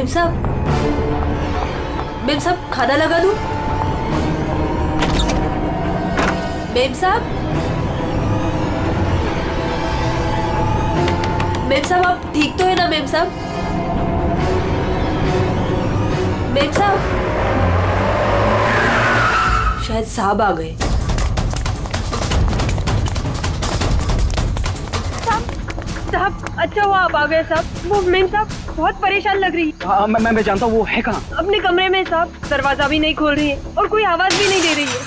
Ma'am साहब खाना लगा दूं? मेम साहब आप ठीक तो है ना मेम साहब? मेम साहब शायद साहब आ गए। साहब अच्छा हुआ आप आ गए साहब। वो मेम साहब बहुत परेशान लग रही है। हाँ मैं जानता हूँ, वो है कहाँ? अपने कमरे में साहब, दरवाजा भी नहीं खोल रही है और कोई आवाज भी नहीं दे रही है।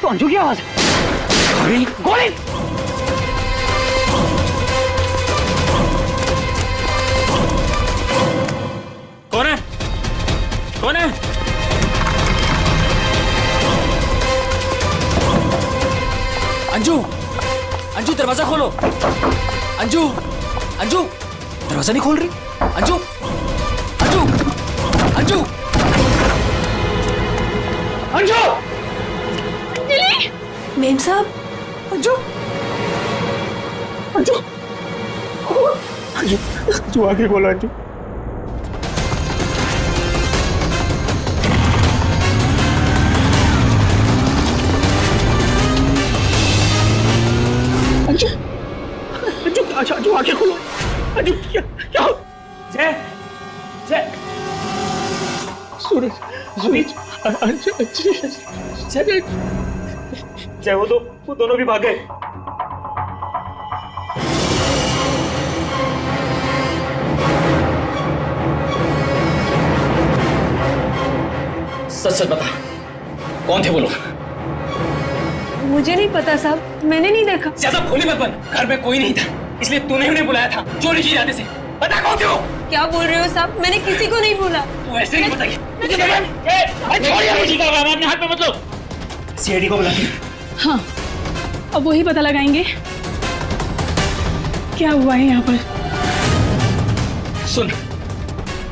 तो अंजू की आवाज है। गोली गोली। कौन है? कौन है? अंजू अंजू दरवाजा खोलो। अंजू अंजू दरवाजा नहीं खोल रही। अंजू अंजू अंजू अंजू मेम साहब अंजू अंजू अंजू आगे बोलो अंजू। अंजू अंजू अंजू आगे खोलो। अंजू क्या क्या? जय जय सूरज सूरज अंजू जय जय वो दोनों भी भाग गए। सच सच बता, कौन थे वो लोग? मुझे नहीं पता साहब, मैंने नहीं देखा। ज्यादा भोली मत बन, घर में कोई नहीं था इसलिए तूने उन्हें बुलाया था चोरी की इरादे से। बता कौन थे वो? क्या बोल रहे हो साहब, मैंने किसी को नहीं बोला। तू ऐसे नहीं बताई। अपने हाथ में मत लो। सीआईडी को बुलाती। हाँ अब वही पता लगाएंगे क्या हुआ है यहाँ पर। सुन,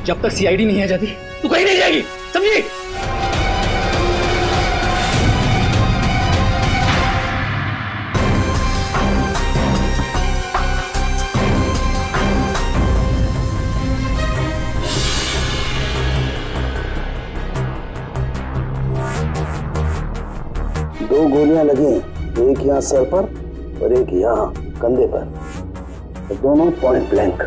जब तक सीआईडी नहीं आ जाती तू कहीं नहीं जाएगी, समझी? दो गोलियां लगी, एक यहाँ सर पर और एक यहाँ कंधे पर, दोनों पॉइंट ब्लैंक।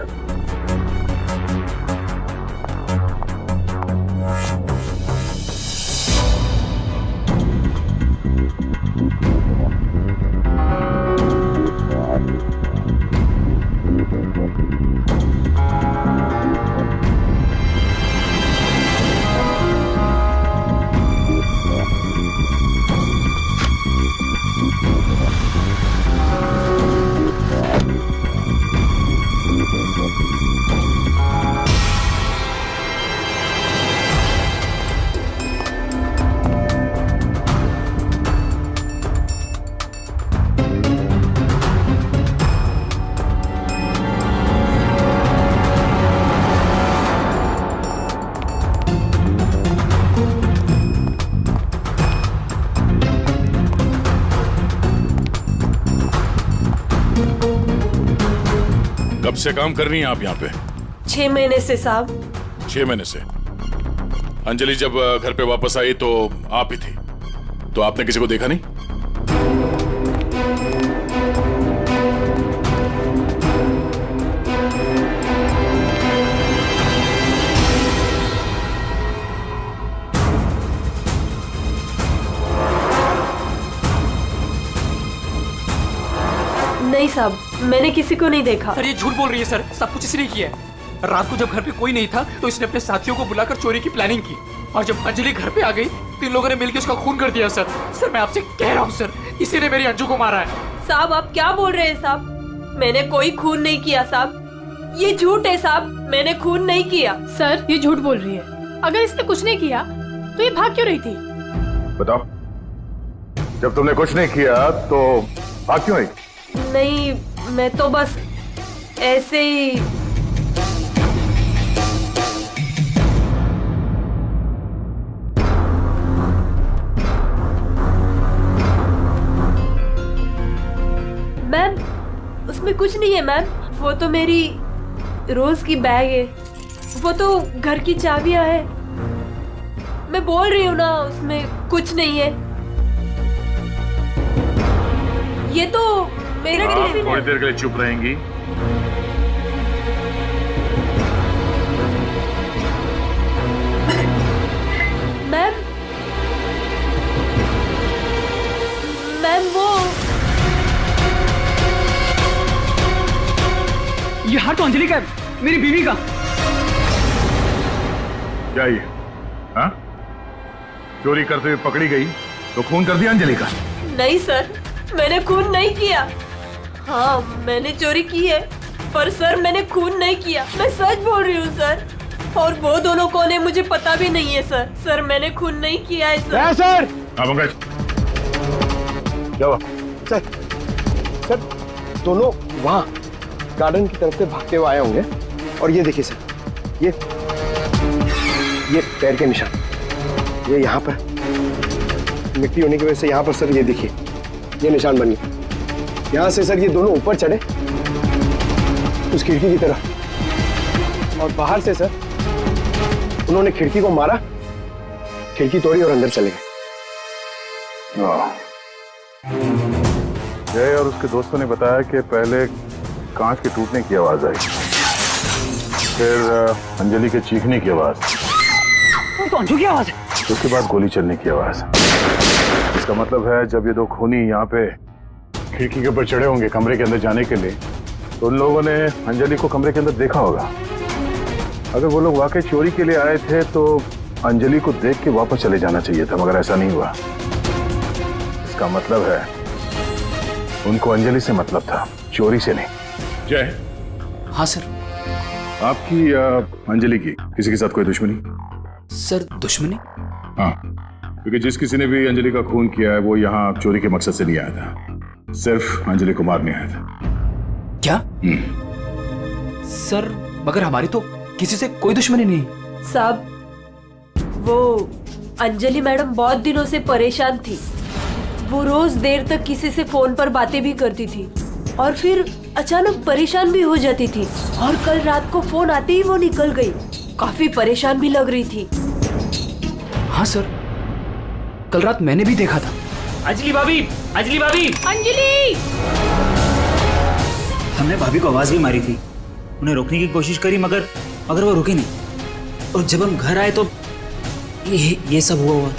कब से काम कर रही हैं आप यहाँ पे? 6 महीने से साहब। 6 महीने से। अंजलि जब घर पे वापस आई तो आप ही थी, तो आपने किसी को देखा नहीं? नहीं साहब, मैंने किसी को नहीं देखा। सर ये झूठ बोल रही है सर, सब कुछ इसने किया है। रात को जब घर पे कोई नहीं था तो इसने अपने साथियों को बुलाकर चोरी की प्लानिंग की और जब अंजलि घर पे आ गई तो इन लोगों ने मिलकर उसका खून कर दिया। सर मैं आपसे कह रहा हूँ सर, इसी ने मेरी अंजू को मारा है। साहब आप क्या बोल रहे हैं साहब? मैंने कोई खून नहीं किया साहब, ये झूठ है साहब, मैंने खून नहीं किया। सर ये झूठ बोल रही है, अगर इसने कुछ नहीं किया तो ये भाग क्यों रही थी? बताओ, जब तुमने कुछ नहीं किया तो भाग क्यों रही? नहीं, मैं तो बस ऐसे ही। मैम उसमें कुछ नहीं है मैम, वो तो मेरी रोज की बैग है, वो तो घर की चाबियां है। मैं बोल रही हूँ ना, उसमें कुछ नहीं है। ये तो मेरा टिफिन थोड़ी है। देर के लिए चुप रहेंगी? मैम, मैम वो ये हार तो अंजलि का है, मेरी बीवी का। क्या ये? हाँ? चोरी करते हुए पकड़ी गई तो खून कर दिया अंजलि का? नहीं सर, मैंने खून नहीं किया। हाँ, मैंने चोरी की है, पर सर मैंने खून नहीं किया। मैं सच बोल रही हूँ सर। और वो दोनों कौन है मुझे पता भी नहीं है सर। सर मैंने खून नहीं किया है सर। सर हाँ पंकज, क्या हुआ? सर दोनों वहाँ गार्डन की तरफ से भागते हुए आए होंगे। और ये देखिए सर, ये पैर के निशान, ये यहाँ पर मिट्टी होने की वजह से यहाँ पर सर ये देखिए ये निशान बन गए। यहाँ से सर ये दोनों ऊपर चढ़े उस खिड़की की तरफ, और बाहर से सर उन्होंने खिड़की को मारा, खिड़की तोड़ी और अंदर चले गए। जय और उसके दोस्तों ने बताया कि पहले कांच के टूटने की आवाज आई, फिर अंजलि के चीखने की आवाज, तो अंजू की आवाज है। उसके बाद गोली चलने की आवाज। इसका मतलब है जब ये दो खूनी यहाँ पे खिड़की के ऊपर चढ़े होंगे कमरे के अंदर जाने के लिए, तो उन लोगों ने अंजलि को कमरे के अंदर देखा होगा। अगर वो लोग वाकई चोरी के लिए आए थे तो अंजलि को देख के वापस चले जाना चाहिए था, मगर ऐसा नहीं हुआ। इसका मतलब है उनको अंजलि से मतलब था, चोरी से नहीं। जय, हाँ सर। आपकी अंजलि की किसी के साथ कोई दुश्मनी? सर दुश्मनी? हाँ, क्योंकि जिस किसी ने भी अंजलि का खून किया है वो यहाँ चोरी के मकसद से नहीं आया था, सिर्फ अंजलि को मारने आया था। क्या? सर मगर हमारी तो किसी से कोई दुश्मनी नहीं। साहब, वो अंजलि मैडम बहुत दिनों से परेशान थी। वो रोज देर तक किसी से फोन पर बातें भी करती थी और फिर अचानक परेशान भी हो जाती थी। और कल रात को फोन आते ही वो निकल गई। काफी परेशान भी लग रही थी। हाँ सर, कल रात मैंने भी देखा था। अंजलि भाभी, अंजलि भाभी। अंजलि! हमने भाभी को आवाज भी मारी थी, उन्हें रोकने की कोशिश करी, मगर वो रुके नहीं। और जब हम घर आए तो ये सब हुआ था।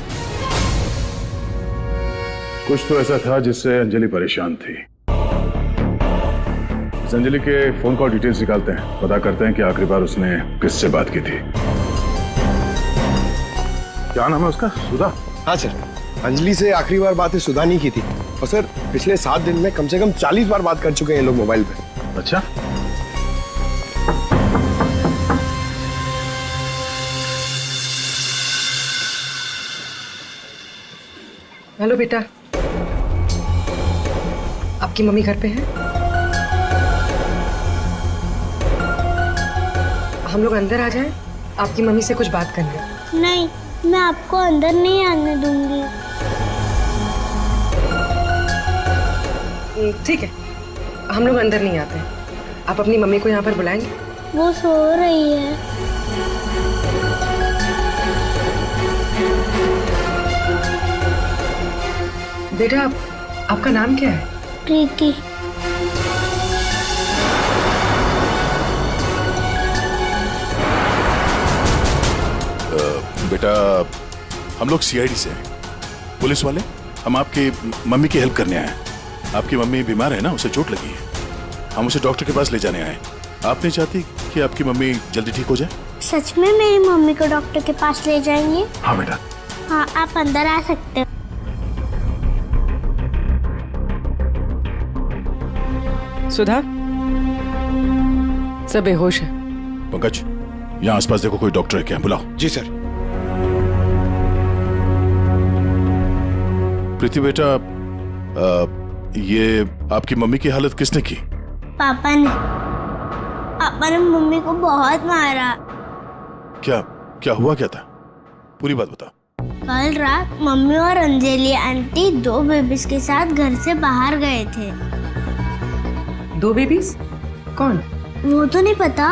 कुछ तो ऐसा था जिससे अंजलि परेशान थी। इस अंजलि के फोन कॉल डिटेल्स निकालते हैं, पता करते हैं कि आखिरी बार उसने किससे बात की थी। क्या नाम है उसका? सुधा? हाँ सर, अंजलि से आखिरी बार बात सुधा नहीं की थी। और सर पिछले 7 दिन में कम से कम 40 बार बात कर चुके हैं ये लोग मोबाइल पे। अच्छा, हेलो बेटा, आपकी मम्मी घर पे है? हम लोग अंदर आ जाएं? आपकी मम्मी से कुछ बात करनी है। नहीं, मैं आपको अंदर नहीं आने दूंगी। ठीक है, हम लोग अंदर नहीं आते हैं। आप अपनी मम्मी को यहाँ पर बुलाएंगे? वो सो रही है। बेटा, आपका नाम क्या है? प्रीति। बेटा हम लोग सीआईडी से हैं, पुलिस वाले। हम आपकी मम्मी की हेल्प करने आए हैं। आपकी मम्मी बीमार है ना, उसे चोट लगी है। हम उसे डॉक्टर के पास ले जाने आए। आप नहीं चाहती कि आपकी मम्मी जल्दी ठीक हो जाए? सच में मेरी मम्मी को डॉक्टर के पास ले जाएंगे? हाँ बेटा। हाँ, आप अंदर आ सकते हो। सुधा, सब बेहोश है। पंकज, यहाँ आसपास देखो कोई डॉक्टर है क्या? बुलाओ। जी सर। प्रीति बेटा, ये आपकी मम्मी की हालत किसने की? पापा ने मम्मी को बहुत मारा। क्या हुआ क्या था? पूरी बात बता। कल रात मम्मी और अंजलि आंटी 2 बेबीज के साथ घर से बाहर गए थे। 2 बेबीज? कौन? वो तो नहीं पता,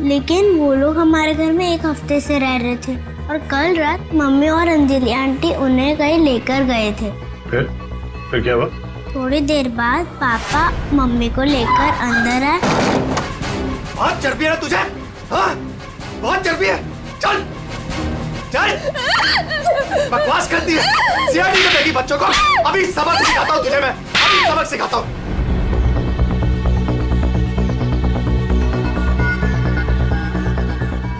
लेकिन वो लोग हमारे घर में 1 हफ्ते से रह रहे थे और कल रात मम्मी और अंजलि आंटी उन्हें कहीं लेकर गए थे। फिर क्या हुआ? थोड़ी देर बाद पापा मम्मी को लेकर अंदर आए। बहुत चर्बी है तुझे, हाँ? बहुत चर्बी है। चल चल, बकवास करती है। सीआईडी में देगी बच्चों को। अभी सबक सिखाता हूँ तुझे मैं, अभी सबक सिखाता हूँ।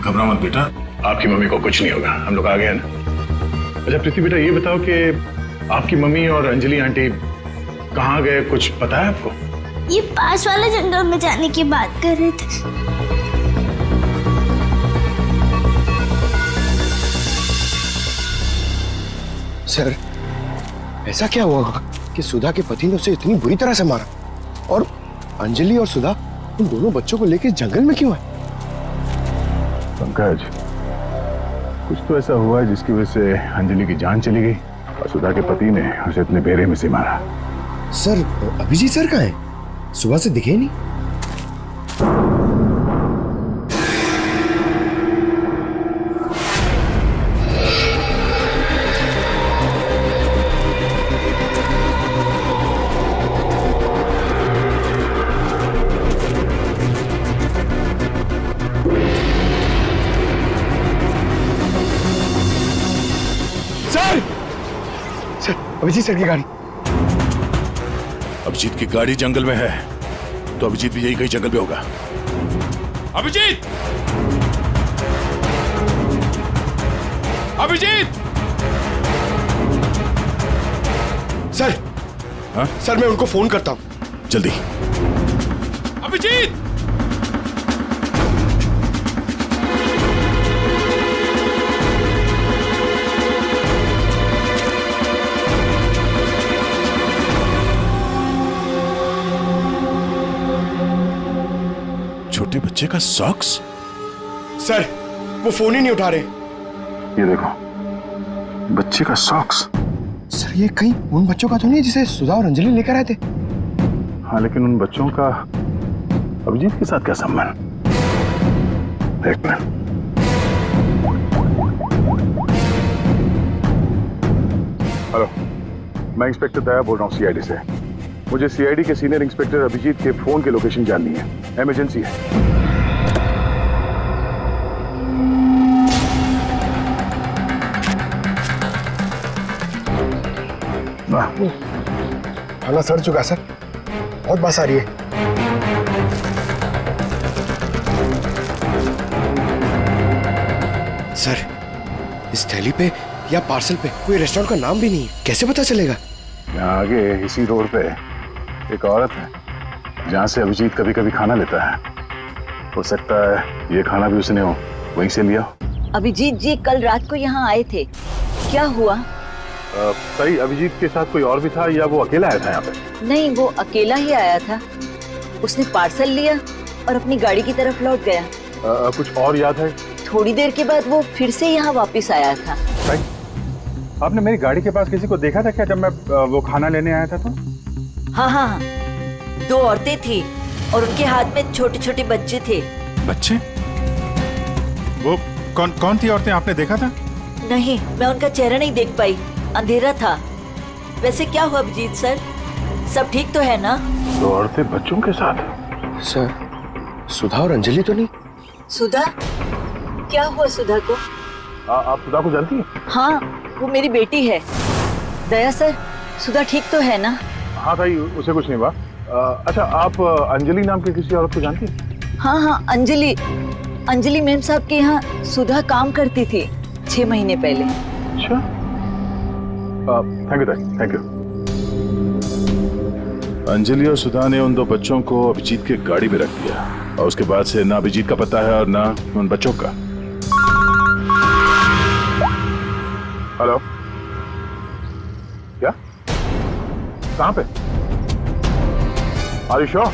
घबराओ मत बेटा, आपकी मम्मी को कुछ नहीं होगा, हम लोग आ गए हैं ना। अच्छा प्रीति बेटा, ये बताओ कि आपकी मम्मी और अंजलि आंटी कहाँ गए, कुछ पता है आपको? ये पास वाले जंगल में जाने की बात कर रहे थे। सर, ऐसा क्या हुआ होगा कि सुधा के पति ने उसे इतनी बुरी तरह से मारा, और अंजलि और सुधा उन दोनों बच्चों को लेकर जंगल में क्यों है? पंकज, कुछ तो ऐसा हुआ है जिसकी वजह से अंजलि की जान चली गई और सुधा के पति ने उसे इतने बेरे में से मारा। सर, अभिजीत सर कहाँ है? सुबह से दिखे ही नहीं। सर, अभिजीत सर की गाड़ी। अभिजीत की गाड़ी जंगल में है, तो अभिजीत भी यही कहीं जंगल में होगा। अभिजीत! अभिजीत! सर, हाँ? सर मैं उनको फोन करता हूँ। जल्दी। अभिजीत! छोटे बच्चे का सॉक्स? सर, वो फोन ही नहीं उठा रहे। ये देखो, बच्चे का सॉक्स। सर, ये कहीं उन बच्चों का तो नहीं जिसे सुधा और अंजलि लेकर आए थे? हाँ, लेकिन उन बच्चों का अभिजीत के साथ क्या संबंध? एक मिनट। हेलो, मैं इंस्पेक्टर दया बोल रहा हूँ सीआईडी से। मुझे सीआईडी के सीनियर इंस्पेक्टर अभिजीत के फोन के लोकेशन जाननी है, इमरजेंसी है। थाना सड़ चुका सर, बहुत बस आ रही है। सर, इस थैली पे या पार्सल पे कोई रेस्टोरेंट का नाम भी नहीं है, कैसे पता चलेगा? यहाँ आगे इसी रोड पे एक औरत है जहाँ से अभिजीत कभी कभी खाना लेता है। हो सकता है ये खाना भी उसने वहीं से लिया। अभिजीत जी कल रात को यहाँ आए थे, क्या हुआ? सही, अभिजीत के साथ कोई और भी था या वो अकेला आया था यहाँ पे? नहीं, वो अकेला ही आया था। उसने पार्सल लिया और अपनी गाड़ी की तरफ लौट गया। कुछ और याद है? थोड़ी देर के बाद वो फिर से यहाँ वापस आया था। सही, आपने मेरी गाड़ी के पास किसी को देखा था क्या जब मैं वो खाना लेने आया था तो? हाँ हाँ, 2 औरतें थी और उनके हाथ में छोटे छोटे बच्चे थे। बच्चे? वो कौन थी औरतें, आपने देखा था? नहीं, मैं उनका चेहरा नहीं देख पाई, अंधेरा था। वैसे क्या हुआ अभिजीत सर, सब ठीक तो है ना? 2 औरतें बच्चों के साथ? सर, सुधा और अंजलि तो नहीं? सुधा? क्या हुआ सुधा को? आप सुधा को जानती हैं? हाँ, वो मेरी बेटी है। दया सर, सुधा ठीक तो है ना? हाँ भाई, उसे कुछ नहीं हुआ। अच्छा, आप अंजलि नाम की किसी औरत को जानती हैं? हाँ हाँ, अंजलि मैम साहब के यहाँ सुधा काम करती थी 6 महीने पहले। अच्छा, thank you, thank you. Anjali और सुधा ने उन 2 बच्चों को अभिजीत की गाड़ी में रख दिया और उसके बाद से ना अभिजीत का पता है और ना उन बच्चों का। हेलो, क्या? कहाँ पे? Are you sure?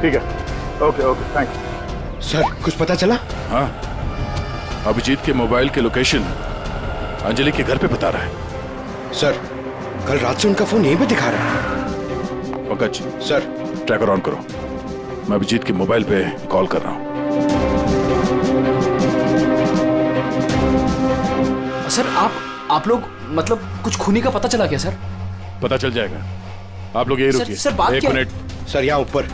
ठीक है, ओके ओके, थैंक्स। सर, कुछ पता चला? हाँ, अभिजीत के मोबाइल के लोकेशन अंजलि के घर पे बता रहा है। सर, कल रात से उनका फोन यहीं पे दिखा रहा है। पंकज सर, ट्रैकर ऑन करो। मैं अभिजीत के मोबाइल पे कॉल कर रहा हूँ। सर आप लोग मतलब कुछ खूनी का पता चला क्या सर? पता चल जाएगा, आप लोग यही रुकिए। सर बात एक क्या? मिनट। सर यहाँ ऊपर।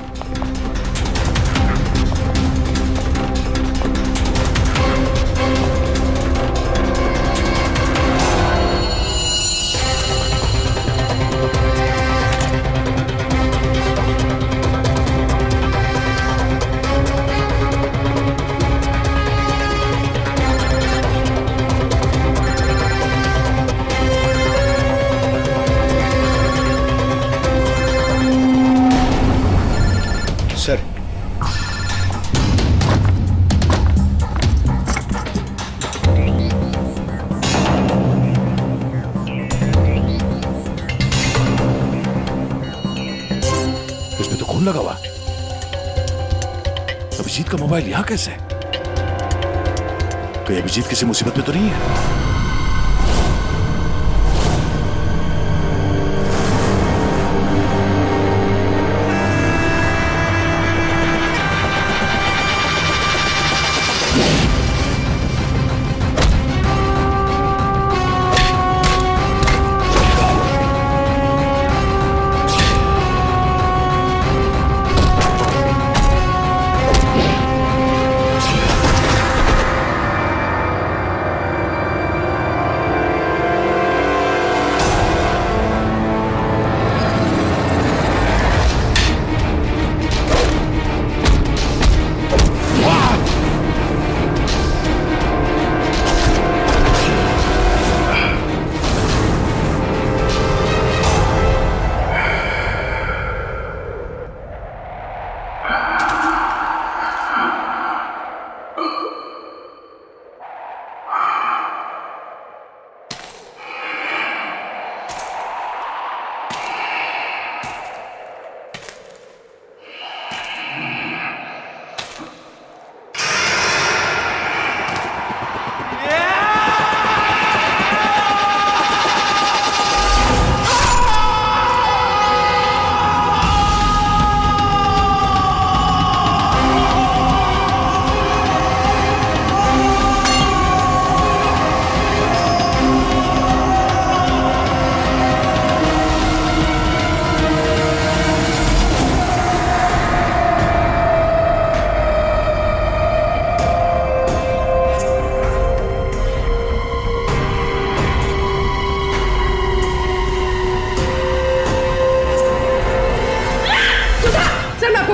सर इसमें तो खून लगा हुआ। अभिजीत का मोबाइल यहां कैसे? कहीं अभिजीत किसी मुसीबत में तो नहीं है?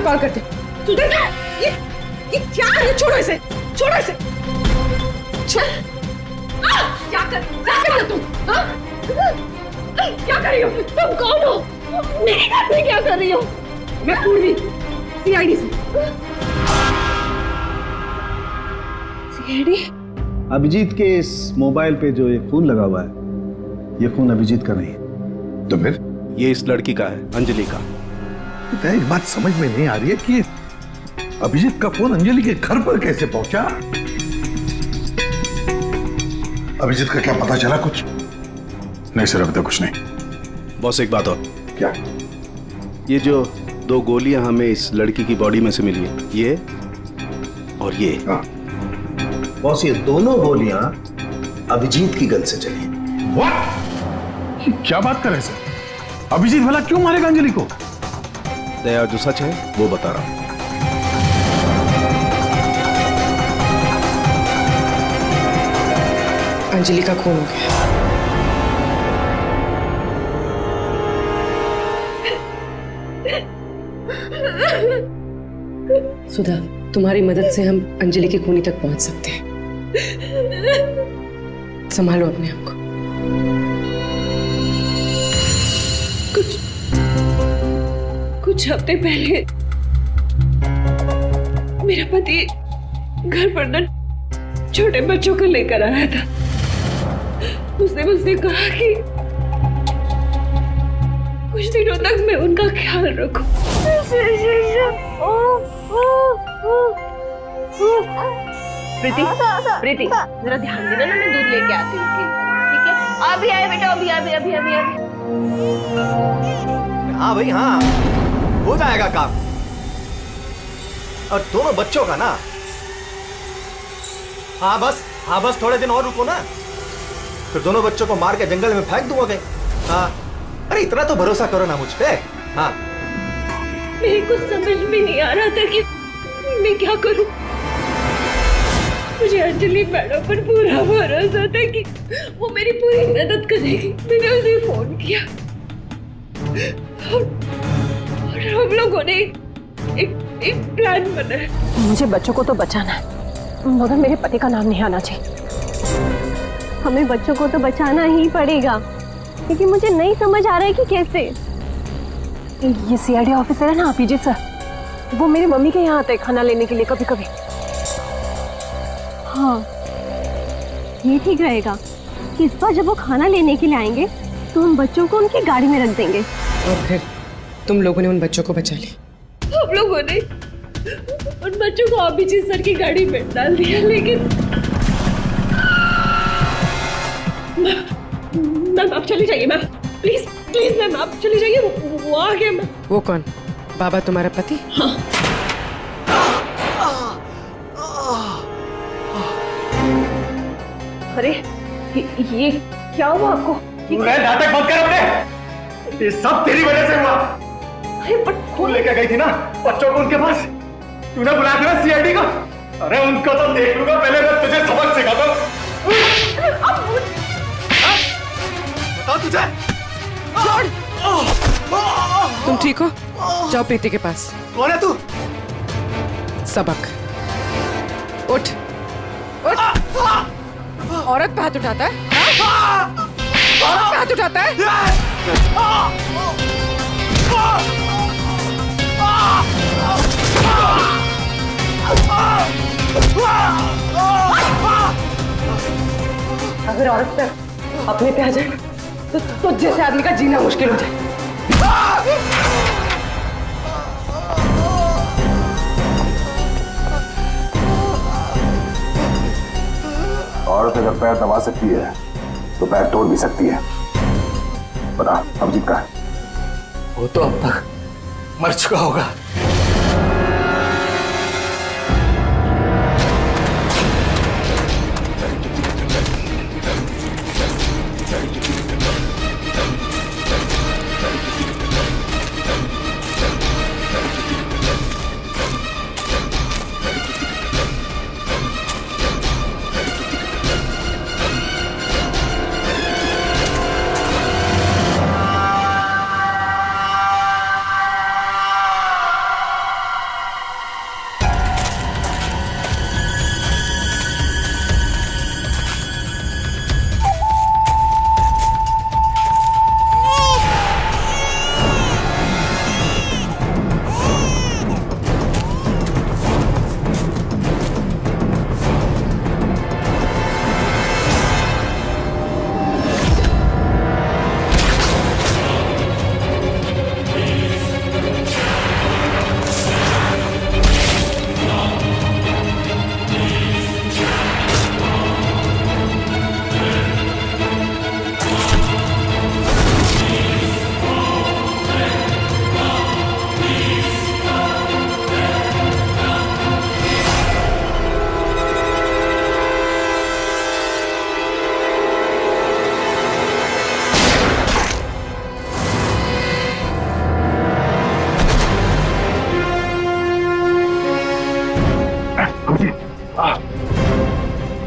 कॉल करते। सुधर क्या? ये क्या है? छोड़ो इसे, छोड़ो इसे। क्या कर रही हो तुम? क्या कर रही हो? तुम कौन हो? मेरे घर में क्या कर रही हो? मैं पूर्वी, सीआईडी से। सीआईडी? अभिजीत के इस मोबाइल पे जो ये खून लगा हुआ है, ये खून अभिजीत का नहीं है। तो फिर? ये इस लड़की का है, अंजलि का। एक बात समझ में नहीं आ रही है कि अभिजीत का फोन अंजलि के घर पर कैसे पहुंचा? अभिजीत का क्या पता चला कुछ? नहीं सर, अभी तक कुछ नहीं। बॉस एक बात और। क्या? ये जो 2 गोलियां हमें इस लड़की की बॉडी में से मिली है, ये और ये। हाँ। बॉस ये दोनों गोलियां अभिजीत की गन से चली। What? क्या बात कर रहे हैं सर? अभिजीत भला क्यों मारेगा अंजलि को? दया, जो सच है वो बता रहा हूं। अंजलि का खून हो गया। सुधा, तुम्हारी मदद से हम अंजलि की खूनी तक पहुंच सकते हैं। संभालो अपने आप को। कुछ हफ्ते पहले मेरा पति घर पर न छोटे बच्चों को लेकर आया था। उसने मुझसे कहा कि कुछ दिनों तक मैं उनका ख्याल रखूं। प्रीति, प्रीति, जरा ध्यान देना ना, मैं दूध लेके आती हूँ। ठीक है? अभी आए बेटा, अभी। हाँ भाई हाँ, हो जाएगा काम। और दोनों बच्चों का ना। हाँ बस थोड़े दिन और रुको ना, फिर दोनों बच्चों को मार के जंगल में फेंक दूंगा। हाँ, अरे इतना तो भरोसा करो ना मुझ पे। हाँ, मेरे को समझ में नहीं आ रहा था कि मैं क्या करूं। मुझे अंजलि मैडम पर पूरा भरोसा था कि वो मेरी पूरी मदद करेगी। मैंने उसे फोन किया और हम लोगों ने एक प्लान बनाया। मुझे बच्चों को तो बचाना है, मगर मेरे पति का नाम नहीं आना चाहिए। हमें बच्चों को तो बचाना ही पड़ेगा, क्योंकि मुझे नहीं समझ आ रहा है कि कैसे। ये सीआईडी ऑफिसर है ना अभिजीत सर, वो मेरी मम्मी के यहाँ आते हैं खाना लेने के लिए कभी कभी। हाँ, ये ठीक रहेगा कि इस बार जब वो खाना लेने के लिए आएंगे तो उन बच्चों को उनकी गाड़ी में रख देंगे। और फिर तुम लोगों ने उन बच्चों को बचा लिया। हम लोगों ने उन बच्चों को अभिजीत सर की गाड़ी में डाल दिया, लेकिन मैम आप चली जाइए। मैम प्लीज प्लीज मैम आप चली जाइए। वो आ गया मैम। वो कौन? बाबा तुम्हारा पति? हाँ। अरे ये क्या हुआ आपको? नाटक मत कर अपने, ये सब तेरी वजह से हुआ। अरे बट तू लेकर गई थी ना बच्चों को उनके पास, तूने बुलाया था ना सीआईडी का। अरे उनको तो देख लूंगा, पहले मैं तुझे सबक सिखाता हूं। बताओ तुझे। तुम ठीक हो? जाओ प्रीति के पास। कौन है तू? सबक। उठ उठ। औरत पे हाथ उठाता है? औरत पे हाथ उठाता है? अगर औरत पे अपने पे आ जाए तो जैसे आदमी का जीना मुश्किल हो जाए। औरत अगर पैर दबा सकती है तो पैर तोड़ भी सकती है। बता अभिजीत का? वो तो अब तक मर चुका होगा।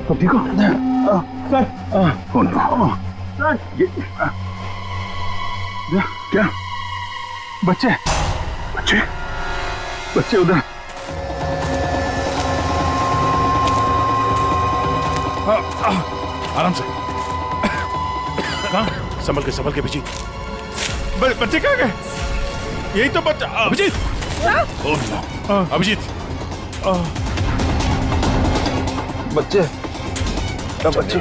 तुम ठीक हो? कौन? ये क्या? बच्चे बच्चे बच्चे उधर। आराम से। संभल के अभिजीत। बच्चे कहाँ गए? यही तो बच्चा। अभिजीत, अभिजीत, बच्चे बच्चे।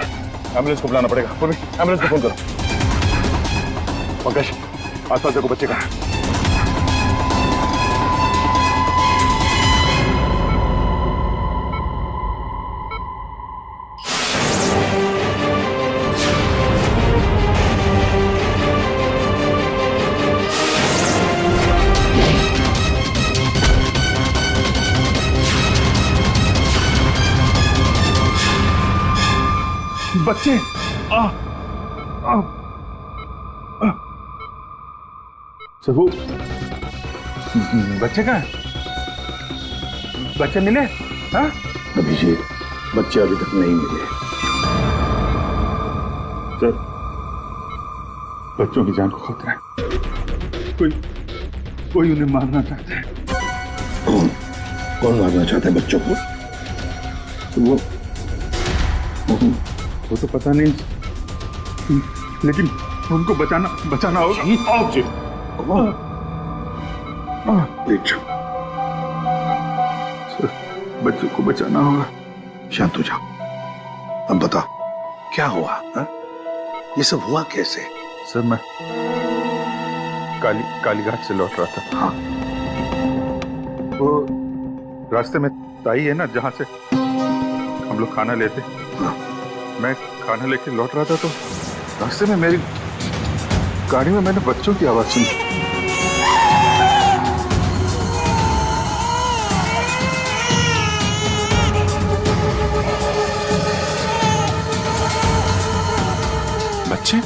एम्बुलेंस को बुलाना पड़ेगा। एम्बुलेंस को फोन करो। पंकज, आसपास देखो बच्चे कहाँ हैं। बच्चे सर वो बच्चे कहाँ हैं? बच्चे मिले? हाँ? अभिजीत, बच्चे अभी तक नहीं मिले। सर, बच्चों की जान को खतरा है। कोई उन्हें मारना चाहता है। कौन मारना चाहता है बच्चों को? वो तो पता नहीं, लेकिन उनको बचाना होगा। आओ जी। सर, बच्चों को बचाना होगा। शांत हो जाओ। अब बताओ क्या हुआ? हा? ये सब हुआ कैसे? सर मैं कालीघाट से लौट रहा था। हाँ। वो रास्ते में ताई है ना, जहाँ से हम लोग खाना लेते। हाँ। मैं खाना लेके लौट रहा था तो रास्ते में मेरी गाड़ी में मैंने बच्चों की आवाज सुनी। बच्चे?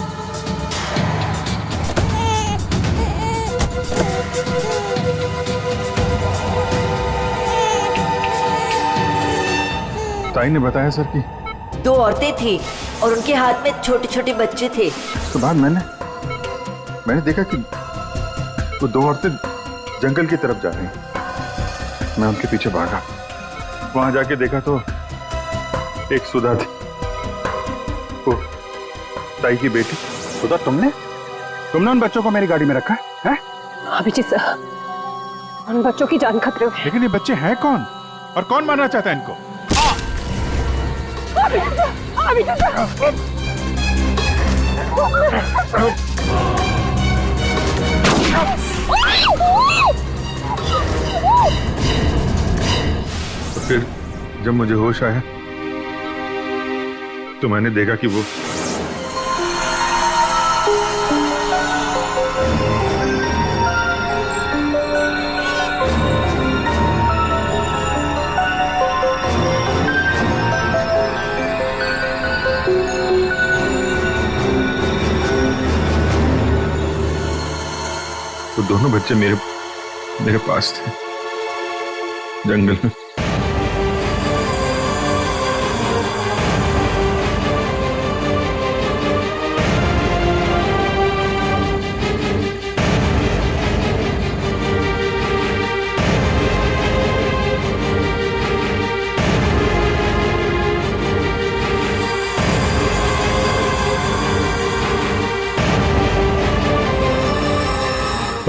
ताई ने बताया सर कि 2 औरतें थी और उनके हाथ में छोटे छोटे बच्चे थे। उसके बाद मैंने देखा कि वो 2 औरतें जंगल की तरफ जा रही हैं। मैं उनके पीछे भागा। वहां जाके देखा तो एक सुधा थी, वो ताई की बेटी। सुधा, तुमने उन बच्चों को मेरी गाड़ी में रखा है? अभिजीत सर, उन बच्चों की जान खतरे में। लेकिन ये बच्चे हैं कौन और कौन मारना चाहता है इनको? तो फिर जब मुझे होश आया तो मैंने देखा कि वो दोनों बच्चे मेरे पास थे जंगल में।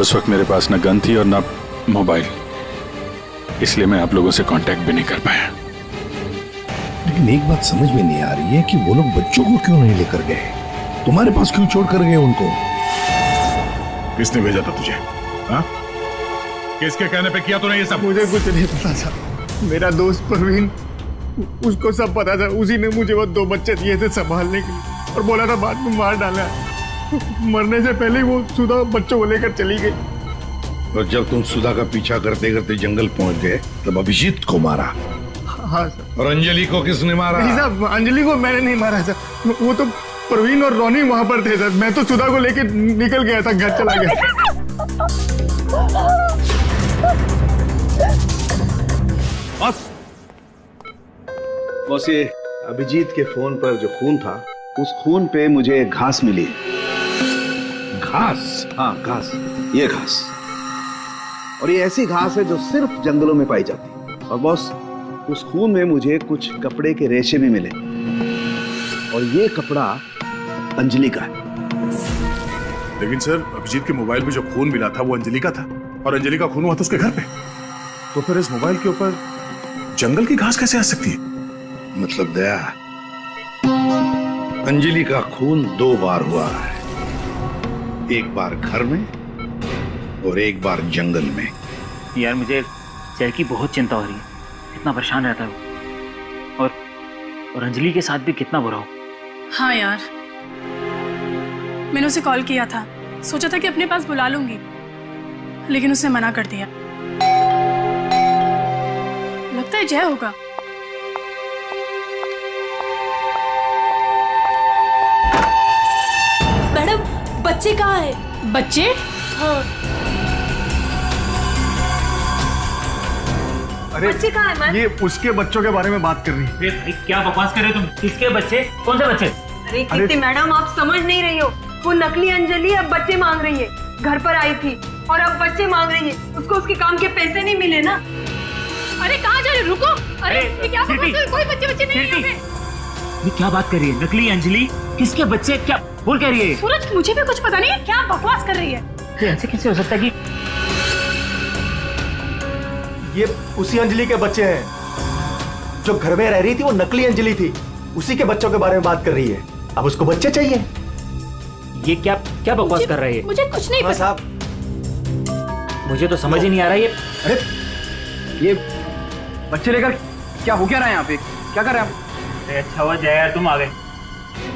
उस वक्त मेरे पास न गन थी और न मोबाइल, इसलिए मैं आप लोगों से कांटेक्ट भी नहीं कर पाया। लेकिन एक बात समझ में नहीं आ रही है कि वो लोग बच्चों को क्यों नहीं लेकर गए? तुम्हारे पास क्यों छोड़ कर गए उनको? किसने भेजा था तुझे? हाँ? किसके कहने पे किया तूने ये सब? मुझे कुछ नहीं पता था। मेरा दोस्त परवीन, उसको सब पता था। उसी ने मुझे वो 2 बच्चे दिए थे संभालने के लिए और बोला था बाद में मार डाला। मरने से पहले ही वो सुधा बच्चों को लेकर चली गई। और जब तुम सुधा का पीछा करते करते जंगल पहुंच गए तब अभिजीत को मारा। हाँ सर। और अंजलि को किसने मारा? नहीं साहब, अंजलि को मैंने नहीं मारा सर। वो तो प्रवीण और रोनी वहां पर थे सर। मैं तो सुधा को लेकर निकल गया था, घर चला गया। बस ये अभिजीत के फोन पर जो खून था, उस खून पे मुझे घास मिली। घास? हाँ, घास। ये घास। और ये ऐसी घास है जो सिर्फ जंगलों में पाई जाती है। और बॉस, उस खून में मुझे कुछ कपड़े के रेशे भी मिले। और ये कपड़ा अंजलि का है। लेकिन सर, अभिजीत के मोबाइल में जो खून मिला था वो अंजलि का था और अंजलि का खून हुआ था उसके घर पे। तो फिर इस मोबाइल के ऊपर जंगल की घास कैसे आ सकती है? मतलब दया, अंजलि का खून 2 बार हुआ है। एक बार घर में और एक बार जंगल में। यार मुझे जय की बहुत चिंता हो रही है। कितना परेशान रहता है वो, और अंजलि के साथ भी कितना बुरा हो। हाँ यार, मैंने उसे कॉल किया था, सोचा था कि अपने पास बुला लूंगी, लेकिन उसने मना कर दिया। लगता है जय होगा। बच्चे कहाँ है? बच्चे? हाँ। अरे बच्चे कहाँ है मैम? ये उसके बच्चों के बारे में बात कर रही है। अरे भाई क्या बकवास कर रहे हो तुम? किसके बच्चे? कौन से बच्चे? अरे कीर्ति मैडम, आप समझ नहीं रही हो। वो नकली अंजलि अब बच्चे मांग रही है। घर पर आई थी और अब बच्चे मांग रही है। उसको उसके काम के पैसे नहीं मिले ना। अरे कहाँ जा रहे? रुको। अरे ये क्या बकवास कर रहे हो? कोई बच्चे नहीं है यहाँ पे। ये क्या बात कर रही है? नकली अंजलि? किसके बच्चे? क्या बोल कह रही है? सूरज, मुझे भी कुछ पता नहीं है, क्या बकवास कर रही है? ये ऐसे कैसे हो सकता है कि ये उसी अंजलि के बच्चे हैं जो घर में रह रही थी। वो नकली अंजलि थी, उसी के बच्चों के बारे में बात कर रही है। अब उसको बच्चे चाहिए। ये क्या क्या बकवास कर रही है? मुझे कुछ नहीं पता साहब, मुझे तो समझ ही नहीं आ रहा है। ये अरे ये बच्चे लेकर क्या हो क्या रहा है यहाँ पे? क्या कर रहे हैं आप? अच्छा हुआ जया यार तुम आ गए।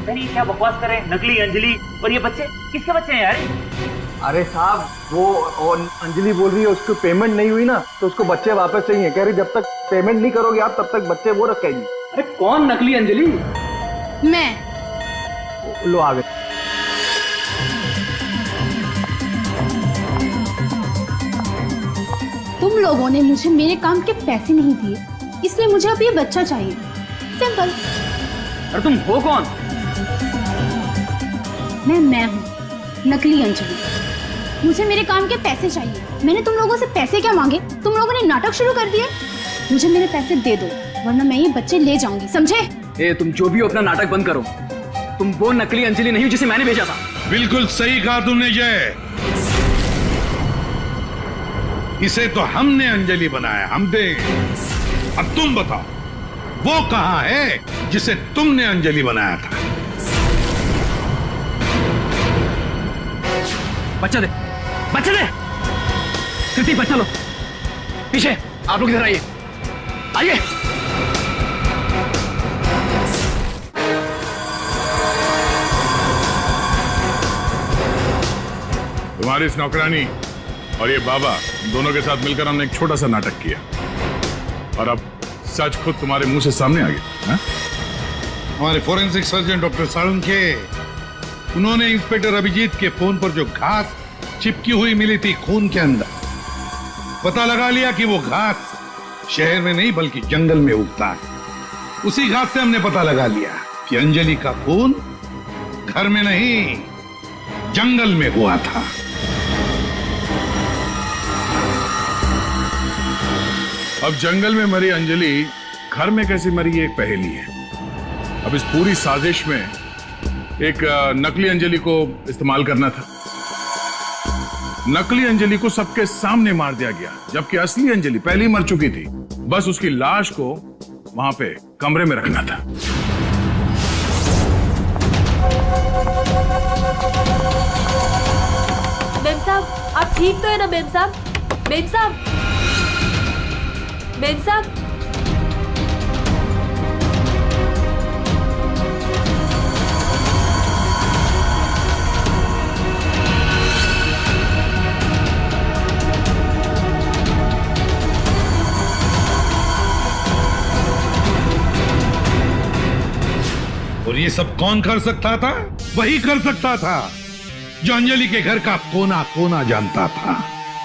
अरे ये क्या बकवास कर रहे हैं? नकली अंजलि और ये बच्चे किसके बच्चे हैं यार? अरे साहब, वो और अंजलि बोल रही है उसको पेमेंट नहीं हुई ना, तो उसको बच्चे वापस चाहिए। कह रही जब तक पेमेंट नहीं करोगे आप तब तक बच्चे वो रखेगी। अरे कौन नकली अंजलि? मैं। लो आ गए। तुम लोगों ने मुझे मेरे काम के पैसे नहीं दिए, इसलिए मुझे अब ये बच्चा चाहिए। सिंपल। अरे तुम हो कौन? मैं हूँ नकली अंजलि। मुझे मेरे काम के पैसे चाहिए। मैंने तुम लोगों से पैसे क्या मांगे? तुम लोगों ने नाटक शुरू कर दिए। मुझे मेरे पैसे दे दो, वरना मैं ये बच्चे ले जाऊंगी, समझे? ए, तुम जो भी हो अपना नाटक बंद करो। तुम वो नकली अंजलि नहीं हो जिसे मैंने भेजा था। बिल्कुल सही कहा तुमने जय। इसे तो हमने अंजलि बनाया, हमने। अब तुम बताओ वो कहां है जिसे तुमने अंजलि बनाया था? बच्चा दे, बच्चा दे। कृति बच्चा लो। पीछे आप लोग इधर आइए, आइए। तुम्हारी इस नौकरानी और ये बाबा दोनों के साथ मिलकर हमने एक छोटा सा नाटक किया और अब सच खुद तुम्हारे मुंह से सामने आ गया। हमारे फोरेंसिक सर्जन डॉक्टर साळुंखे, उन्होंने इंस्पेक्टर अभिजीत के फोन पर जो घास चिपकी हुई मिली थी खून के अंदर, पता लगा लिया कि वो घास शहर में नहीं बल्कि जंगल में उगता है। उसी घास से हमने पता लगा लिया कि अंजलि का खून घर में नहीं जंगल में हुआ था। अब जंगल में मरी अंजलि घर में कैसे मरी ये एक पहेली है। अब इस पूरी साजिश में एक नकली अंजलि को इस्तेमाल करना था। नकली अंजलि को सबके सामने मार दिया गया, जबकि असली अंजलि पहले ही मर चुकी थी। बस उसकी लाश को वहां पे कमरे में रखना था। मेम साहब, आप ठीक तो है ना मेम साहब? मेम साहब, मेम साहब, और ये सब कौन कर सकता था? वही कर सकता था जो अंजलि के घर का कोना कोना जानता था।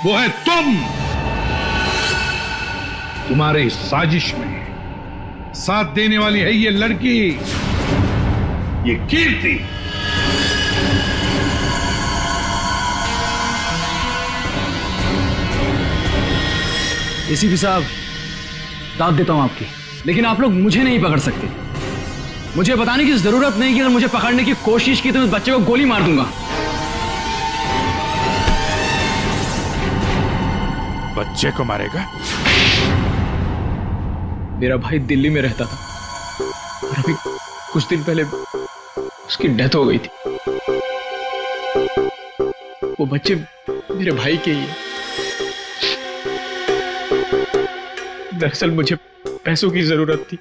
वो है तुम। तुम्हारे इस साजिश में साथ देने वाली है ये लड़की, ये कीर्ति। एसीपी साहब, दाद देता हूं आपकी, लेकिन आप लोग मुझे नहीं पकड़ सकते। मुझे बताने की जरूरत नहीं कि अगर मुझे पकड़ने की कोशिश की तो उस बच्चे को गोली मार दूंगा। बच्चे को मारेगा? मेरा भाई दिल्ली में रहता था और अभी कुछ दिन पहले उसकी डेथ हो गई थी। वो बच्चे मेरे भाई के ही है। दरअसल मुझे पैसों की जरूरत थी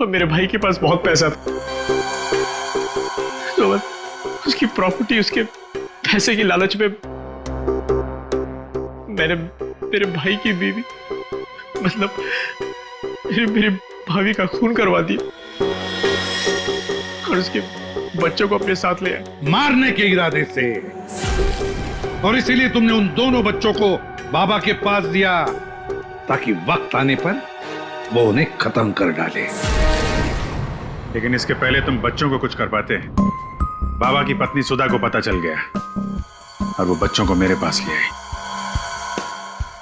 और मेरे भाई के पास बहुत पैसा था, तो उसकी प्रॉपर्टी, उसके पैसे की लालच में मैंने मेरे भाई की बीवी, मतलब मेरी भाभी का खून करवा दिया और उसके बच्चों को अपने साथ ले आए, मारने के इरादे से। और इसीलिए तुमने उन दोनों बच्चों को बाबा के पास दिया ताकि वक्त आने पर वो उन्हें खत्म कर डाले। लेकिन इसके पहले तुम बच्चों को कुछ कर पाते। बाबा की पत्नी सुधा को पता चल गया और वो बच्चों को मेरे पास ले आई।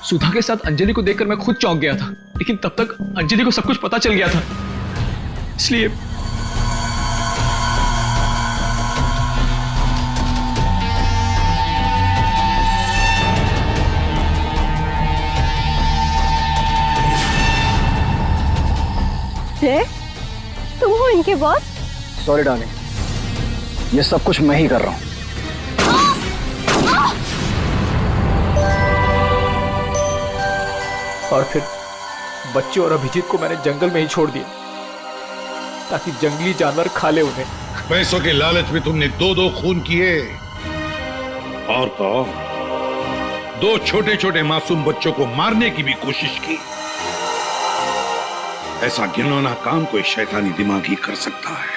सुधा के साथ अंजलि को देखकर मैं खुद चौंक गया था, लेकिन तब तक अंजलि को सब कुछ पता चल गया था, इसलिए तुम हो इनके बॉस? सॉरी डार्लिंग, ये सब कुछ मैं ही कर रहा हूं। और फिर बच्चे और अभिजीत को मैंने जंगल में ही छोड़ दिया ताकि जंगली जानवर खा ले उन्हें। पैसों के लालच में तुमने दो खून किए, और तो और 2 छोटे-छोटे मासूम बच्चों को मारने की भी कोशिश की। ऐसा घिनौना काम कोई शैतानी दिमाग ही कर सकता है।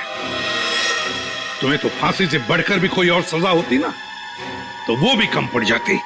तुम्हें तो फांसी से बढ़कर भी कोई और सजा होती ना, तो वो भी कम पड़ जाती।